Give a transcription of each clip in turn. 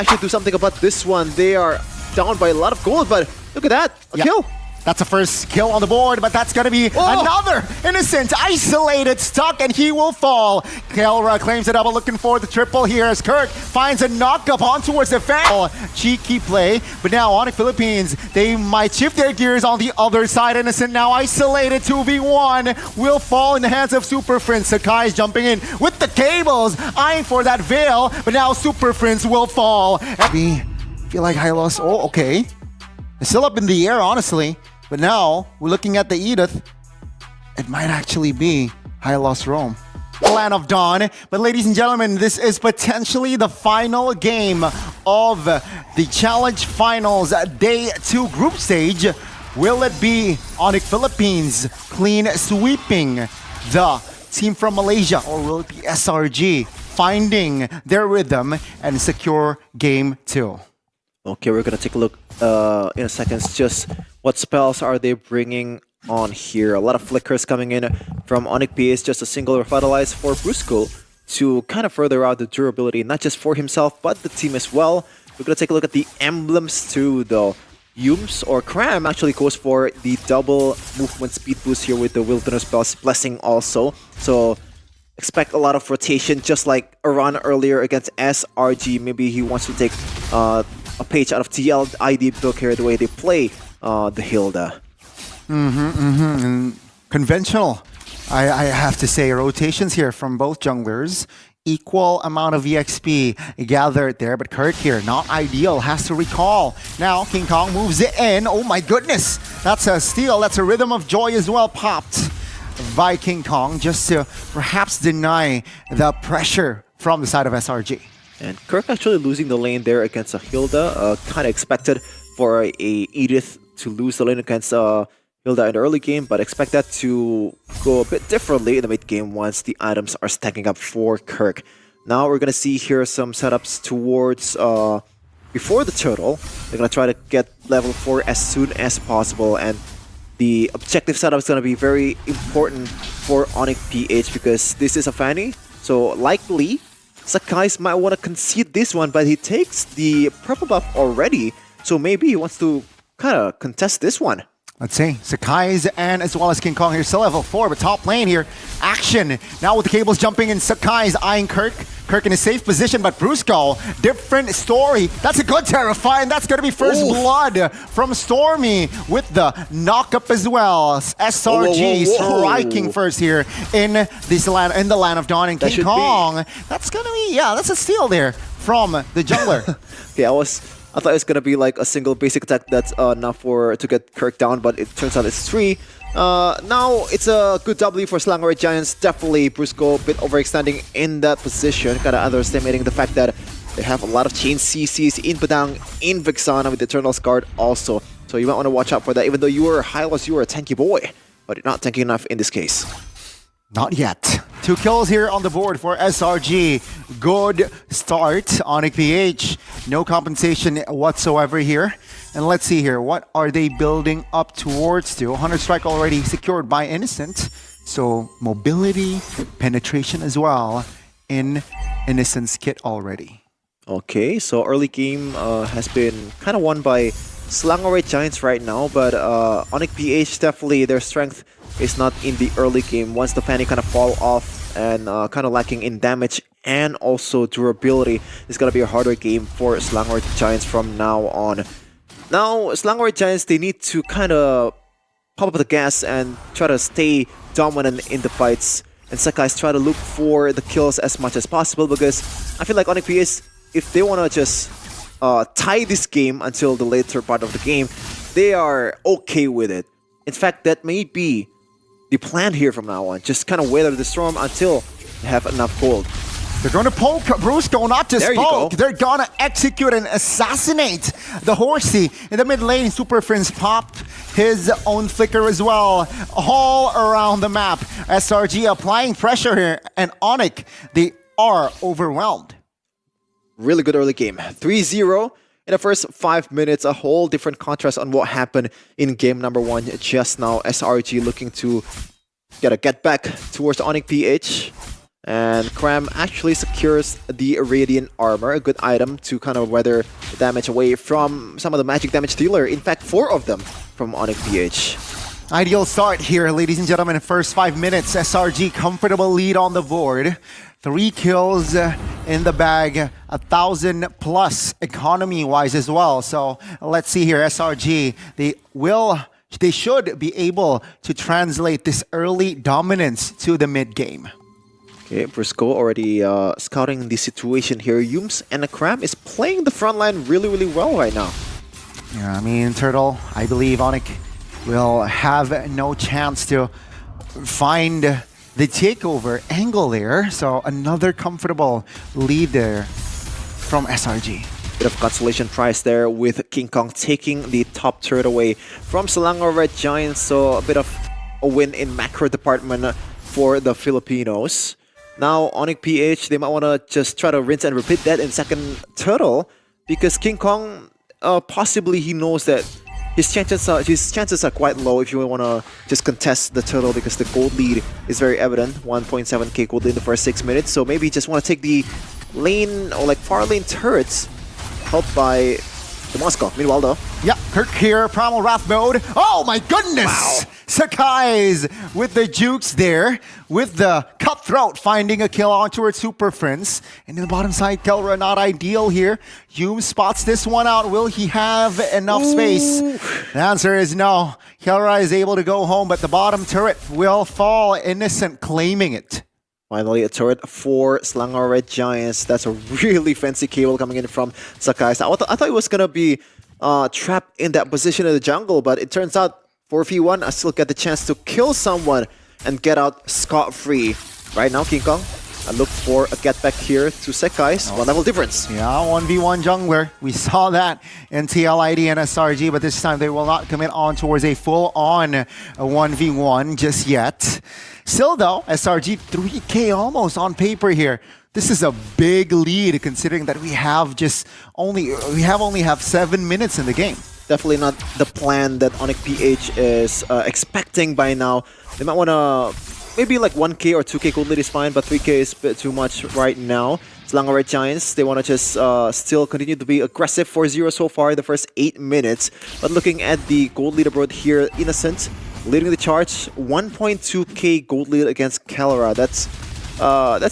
actually do something about this one. They are down by a lot of gold, but look at that, a kill. That's a first kill on the board, but that's gonna be another Innocent isolated, stuck, and he will fall. Kelra claims the double, looking for the triple here as Kirk finds a knock-up on towards the fan. Cheeky play, but now Onic Philippines, they might shift their gears on the other side. Innocent now isolated, 2v1, will fall in the hands of Super Prince. Sakai is jumping in with the cables, eyeing for that veil, but now Super Prince will fall. We feel like Hylos, okay. It's still up in the air, honestly. But now, we're looking at the Edith. It might actually be Hylos Rome. Land of Dawn. But ladies and gentlemen, this is potentially the final game of the Challenge Finals Day 2 group stage. Will it be Onic Philippines clean sweeping the team from Malaysia? Or will it be SRG finding their rhythm and secure game 2? Okay, we're gonna take a look in a second. Just what spells are they bringing on here? A lot of flickers coming in from Onic PS. Just a single revitalize for Brusco to kind of further out the durability, not just for himself, but the team as well. We're gonna take a look at the emblems too, though. Yums or Cram actually goes for the double movement speed boost here with the Wilderness Spells Blessing also. So expect a lot of rotation, just like a run earlier against SRG. Maybe he wants to take a page out of TLID book here, the way they play the Hilda. And conventional, I have to say, rotations here from both junglers. Equal amount of EXP gathered there, but Kirk here, not ideal, has to recall. Now, King Kong moves it in. Oh my goodness, that's a steal. That's a Rhythm of Joy as well, popped by King Kong, just to perhaps deny the pressure from the side of SRG. And Kirk actually losing the lane there against a Hilda. Kind of expected for a Edith to lose the lane against Hilda in the early game, but expect that to go a bit differently in the mid game once the items are stacking up for Kirk. Now we're going to see here some setups towards before the turtle. They're going to try to get level 4 as soon as possible, and the objective setup is going to be very important for Onic PH because this is a Fanny, so likely Sakai's might want to concede this one, but he takes the purple buff already, so maybe he wants to kind of contest this one. Let's see, Sakai's and as well as King Kong here, still level 4, but top lane here, action. Now with the cables jumping in, Sakai's eyeing Kirk. Kirk in a safe position, but Brusco, different story. That's a good Terrify, and that's going to be first blood from Stormy with the knock-up as well. SRG striking first here in this land, in the Land of Dawn, and King Kong. That's going to be, that's a steal there from the jungler. Okay, I thought it was gonna be like a single basic attack that's enough to get Kirk down, but it turns out it's 3. Now it's a good W for Selangor Giants. Definitely Brusco a bit overextending in that position, kind of underestimating the fact that they have a lot of chain CCs in Padang, in Vixana with Eternal Guard also. So you might want to watch out for that. Even though you were Hylos, you were a tanky boy, but you're not tanky enough in this case. Not yet. 2 kills here on the board for SRG. Good start. Onic PH. No compensation whatsoever here. And let's see here. What are they building up towards to? 100 strike already secured by Innocent. So mobility, penetration as well in Innocent's kit already. Okay, so early game has been kind of won by Selangor Giants right now, but Onic PH definitely their strength is not in the early game. Once the Fanny kind of fall off and kind of lacking in damage and also durability, it's gonna be a harder game for Selangor Giants from now on. Now Selangor Giants, they need to kind of pop up the gas and try to stay dominant in the fights, and Sakai's try to look for the kills as much as possible, because I feel like Onic PH, if they want to just tie this game until the later part of the game, they are okay with it. In fact, that may be the plan here from now on. Just kind of weather the storm until they have enough gold. They're going to poke Brusco, not just poke. They're going to execute and assassinate the Horsey in the mid lane. Super Prince popped his own flicker as well, all around the map. SRG applying pressure here, and Onic, they are overwhelmed. Really good early game. 3-0 in the first 5 minutes. A whole different contrast on what happened in game number 1 just now. SRG looking to get back towards Onic PH. And Cram actually secures the Radiant Armor, a good item to kind of weather the damage away from some of the magic damage dealer. In fact, 4 of them from Onic PH. Ideal start here, ladies and gentlemen. First 5 minutes, SRG comfortable lead on the board. 3 kills in the bag, 1,000 plus economy-wise as well. So let's see here, SRG, they should be able to translate this early dominance to the mid game. Okay, Briscoe already scouting the situation here. Yums and Akram is playing the front line really, really well right now. Yeah, I mean, Turtle, I believe Onic will have no chance to find the takeover angle there. So another comfortable lead there from SRG. Bit of consolation prize there with King Kong taking the top turret away from Selangor Red Giants. So a bit of a win in macro department for the Filipinos. Now Onic PH, they might want to just try to rinse and repeat that in second turtle, because King Kong possibly he knows that his chances are quite low if you want to just contest the turtle, because the gold lead is very evident. 1.7k gold lead in the first 6 minutes. So maybe just want to take the lane or like far lane turrets, helped by the Moscow. Meanwhile though, Yep, Kirk here, Primal Wrath mode. Oh my goodness! Wow. Sakai's with the jukes there, with the cutthroat finding a kill on towards Super Prince. And in the bottom side, Kelra not ideal here. Hume spots this one out. Will he have enough space? The answer is no. Kelra is able to go home, but the bottom turret will fall. Innocent claiming it. finally a turret for Selangor Red Giants. That's a really fancy cable coming in from Sakai. So I thought it was gonna be trapped in that position in the jungle, but it turns out 4v1, I still get the chance to kill someone and get out scot-free. Right now, King Kong, I look for a get back here to Sekai's 1 level difference. Yeah, 1v1 jungler. We saw that in TLID and SRG, but this time they will not commit on towards a full-on 1v1 just yet. Still though, SRG 3k almost on paper here. This is a big lead considering that we only have 7 minutes in the game. Definitely not the plan that Onic PH is expecting by now. They might want to maybe like 1k or 2k gold lead is fine, but 3k is a bit too much right now. Selangor Red Giants, they want to just still continue to be aggressive. 4-0 so far in the first 8 minutes. But looking at the gold leaderboard here, Innocent leading the charge, 1.2k gold lead against Kelra. That's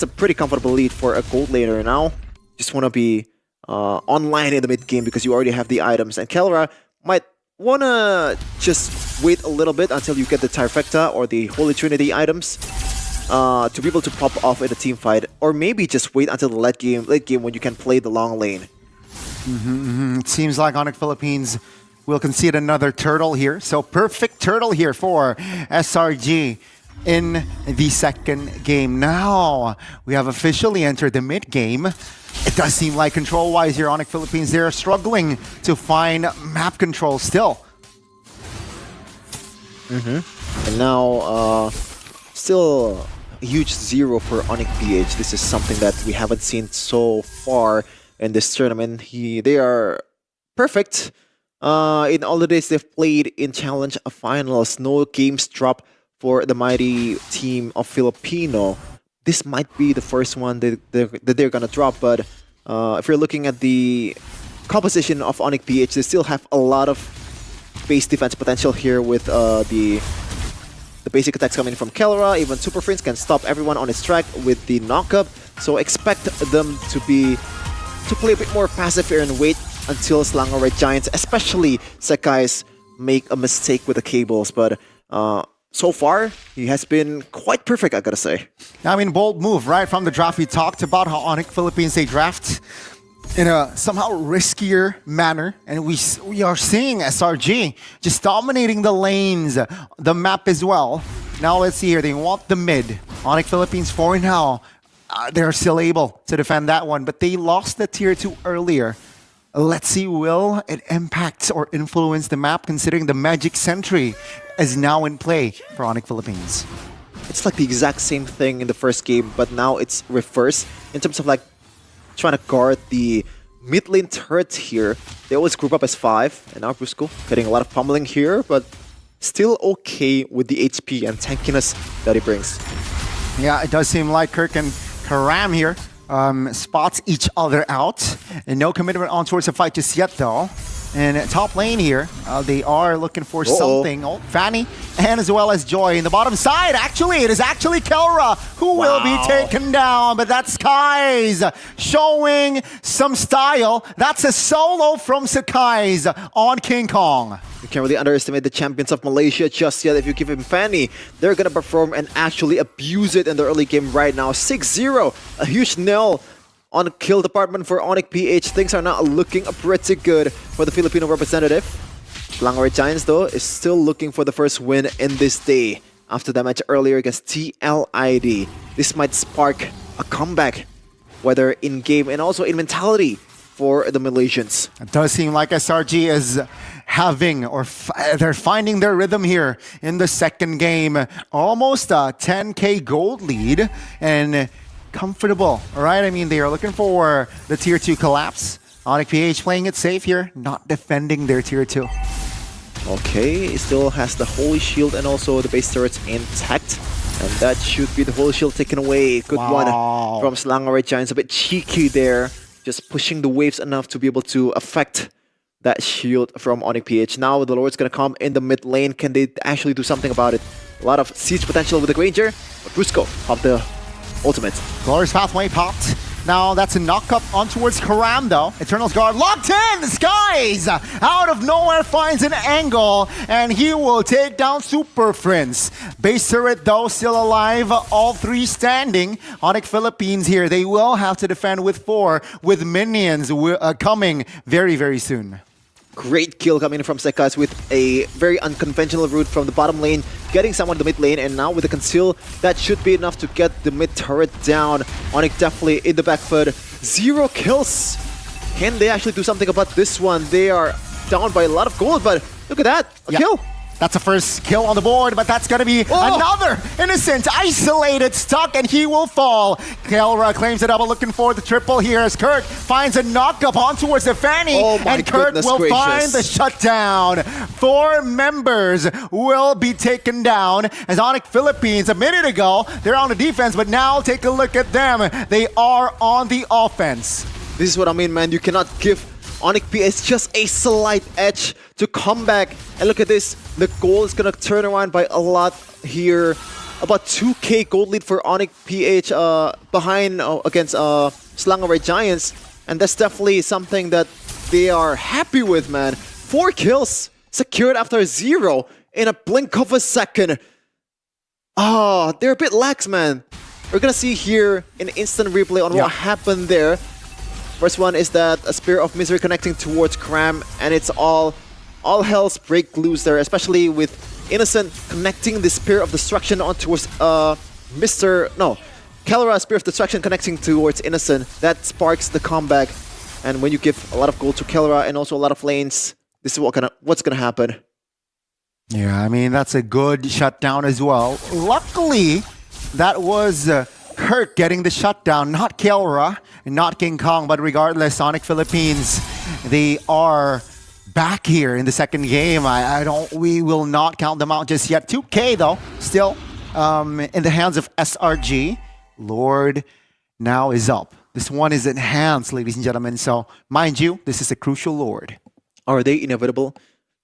a pretty comfortable lead for a gold laner now. Just want to be online in the mid game because you already have the items, and Kelra might want to just wait a little bit until you get the Trifecta or the Holy Trinity items to be able to pop off in a team fight, or maybe just wait until the late game when you can play the long lane. It seems like Onic Philippines will concede another turtle here, so perfect turtle here for SRG in the second game. Now we have officially entered the mid game. It does seem like control-wise here, Onic Philippines, they're struggling to find map control still. And now, still a huge 0 for Onic PH. This is something that we haven't seen so far in this tournament. They are perfect. In all the days they've played in Challenge Finals, no games dropped for the mighty team of Filipino. This might be the first one that they're gonna drop, but if you're looking at the composition of Onic PH, they still have a lot of base defense potential here with the basic attacks coming from Kelra. Even Super Prince can stop everyone on his track with the knockup. So expect them to play a bit more passive here and wait until Selangor Red Giants, especially Sekai's, make a mistake with the cables. But so far, he has been quite perfect, I gotta say. I mean, bold move, right? From the draft, we talked about how Onic Philippines, they draft in a somehow riskier manner. And we are seeing SRG just dominating the lanes, the map as well. Now let's see here, they want the mid. Onic Philippines, for now, they're still able to defend that one, but they lost the tier 2 earlier. Let's see, will it impact or influence the map considering the Magic Sentry is now in play for Onic Philippines? It's like the exact same thing in the first game, but now it's reversed in terms of like trying to guard the mid lane turret here. They always group up as 5, and now Brusco getting a lot of pummeling here, but still okay with the HP and tankiness that he brings. Yeah, it does seem like Kirk and Karam here spots each other out. And no commitment on towards the fight just yet, though. And top lane here, they are looking for something. Oh, Fanny and as well as Joy. In the bottom side, actually, it is actually Kelra who will be taken down. But that's Skies showing some style. That's a solo from Skies on King Kong. You can't really underestimate the champions of Malaysia just yet. If you give him Fanny, they're going to perform and actually abuse it in the early game right now. 6-0, a huge nil on the kill department for Onic PH. Things are not looking pretty good for the Filipino representative. Selangor Giants, though, is still looking for the first win in this day. After that match earlier against TLID, this might spark a comeback, whether in-game and also in mentality for the Malaysians. It does seem like SRG is having, or they're finding their rhythm here in the second game. Almost a 10K gold lead and comfortable, all right? I mean, they are looking for the tier 2 collapse. Onic PH playing it safe here, not defending their tier 2. Okay, it still has the Holy Shield and also the base turrets intact. And that should be the Holy Shield taken away. Good one from Selangor Giants. A bit cheeky there. Just pushing the waves enough to be able to affect that shield from Onic PH. Now the Lord's going to come in the mid lane. Can they actually do something about it? A lot of siege potential with the Granger. But Rusco of the ultimate. Glorious Pathway popped. Now that's a knock-up on towards Karam, though. Eternal's Guard locked in! Skies out of nowhere finds an angle, and he will take down Super Prince. Base turret, though, still alive. All three standing. Onic Philippines here. They will have to defend with 4, with minions coming very, very soon. Great kill coming from Sekas with a very unconventional route from the bottom lane, getting someone in the mid lane, and now with the conceal, that should be enough to get the mid turret down. Onic definitely in the back foot. 0 kills. Can they actually do something about this one? They are down by a lot of gold, but look at that, a kill. That's a first kill on the board, but that's going to be another innocent, isolated, stuck, and he will fall. Kelra claims the double, looking for the triple here as Kirk finds a knock-up on towards the Fanny, and Kirk will find the shutdown. 4 members will be taken down as Onic Philippines, a minute ago, they're on the defense, but now take a look at them. They are on the offense. This is what I mean, man. You cannot give Onic PH just a slight edge to come back. And look at this. The goal is going to turn around by a lot here. About 2K gold lead for Onic PH behind against Selangor Giants. And that's definitely something that they are happy with, man. 4 kills secured after 0 in a blink of a second. They're a bit lax, man. We're going to see here an instant replay on what happened there. First one is that a Spear of Misery connecting towards Cram, and it's all hell's break loose there, especially with Innocent connecting the Spear of Destruction on towards Kelra Spear of Destruction connecting towards Innocent. That sparks the comeback, and when you give a lot of gold to Kelra and also a lot of lanes, this is what's gonna happen. Yeah, I mean, that's a good shutdown as well. Luckily, that was Kirk getting the shutdown, not Kelra and not King Kong, but regardless, Onic Philippines, they are back here in the second game. We will not count them out just yet. 2K though, still in the hands of SRG. Lord now is up. This one is enhanced, ladies and gentlemen. So mind you, this is a crucial Lord. Are they inevitable?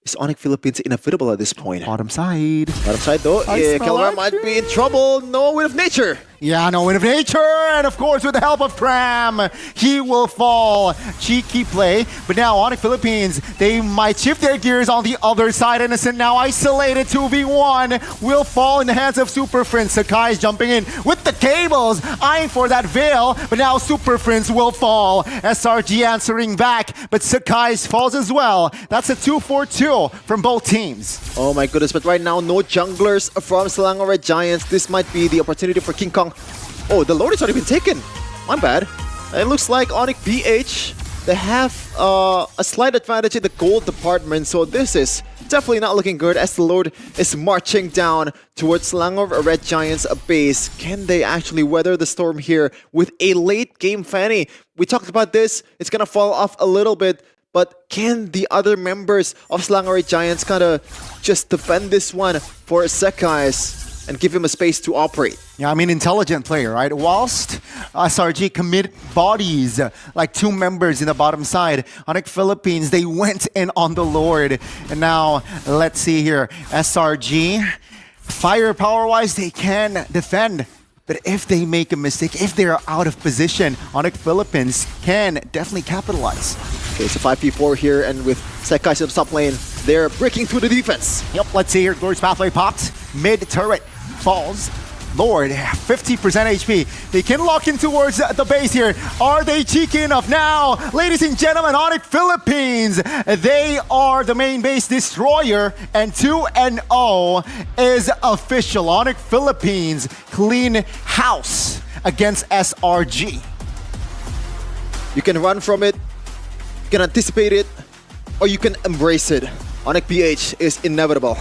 Is Onic Philippines inevitable at this point? Bottom side. Bottom side though, Kelra might be in trouble. No Wind of Nature. Yeah, no Wind of Nature, and of course with the help of Cram, he will fall. Cheeky play, but now Onic Philippines, they might shift their gears on the other side. Innocent now isolated, 2v1, will fall in the hands of Super Prince. Sakai is jumping in with the cables, eyeing for that veil, but now Super Prince will fall. SRG answering back, but Sakai falls as well. That's a 2-4-2 from both teams. Oh my goodness, but right now no junglers from Selangor Giants. This might be the opportunity for King Kong. Oh, the Lord has already been taken. My bad. It looks like Onic PH, they have a slight advantage in the gold department, so this is definitely not looking good as the Lord is marching down towards Selangor Red Giants base. Can they actually weather the storm here with a late game Fanny? We talked about this. It's gonna fall off a little bit, but can the other members of Selangor Giants kind of just defend this one for Sekais? and give him a space to operate. Yeah, I mean, intelligent player, right? Whilst SRG commit bodies, like 2 members in the bottom side, Onic Philippines, they went in on the Lord. And now, let's see here. SRG, firepower-wise, they can defend. But if they make a mistake, if they're out of position, Onic Philippines can definitely capitalize. Okay, so 5v4 here, and with Sekai's in the top lane, they're breaking through the defense. Yep, let's see here. Glorious Pathway popped. Mid-turret falls. Lord, 50% HP. They can lock in towards the base here. Are they cheeky enough now? Ladies and gentlemen, Onic Philippines, they are the main base destroyer, and 2-0 is official. Onic Philippines clean house against SRG. You can run from it, you can anticipate it, or you can embrace it. Onic PH is inevitable.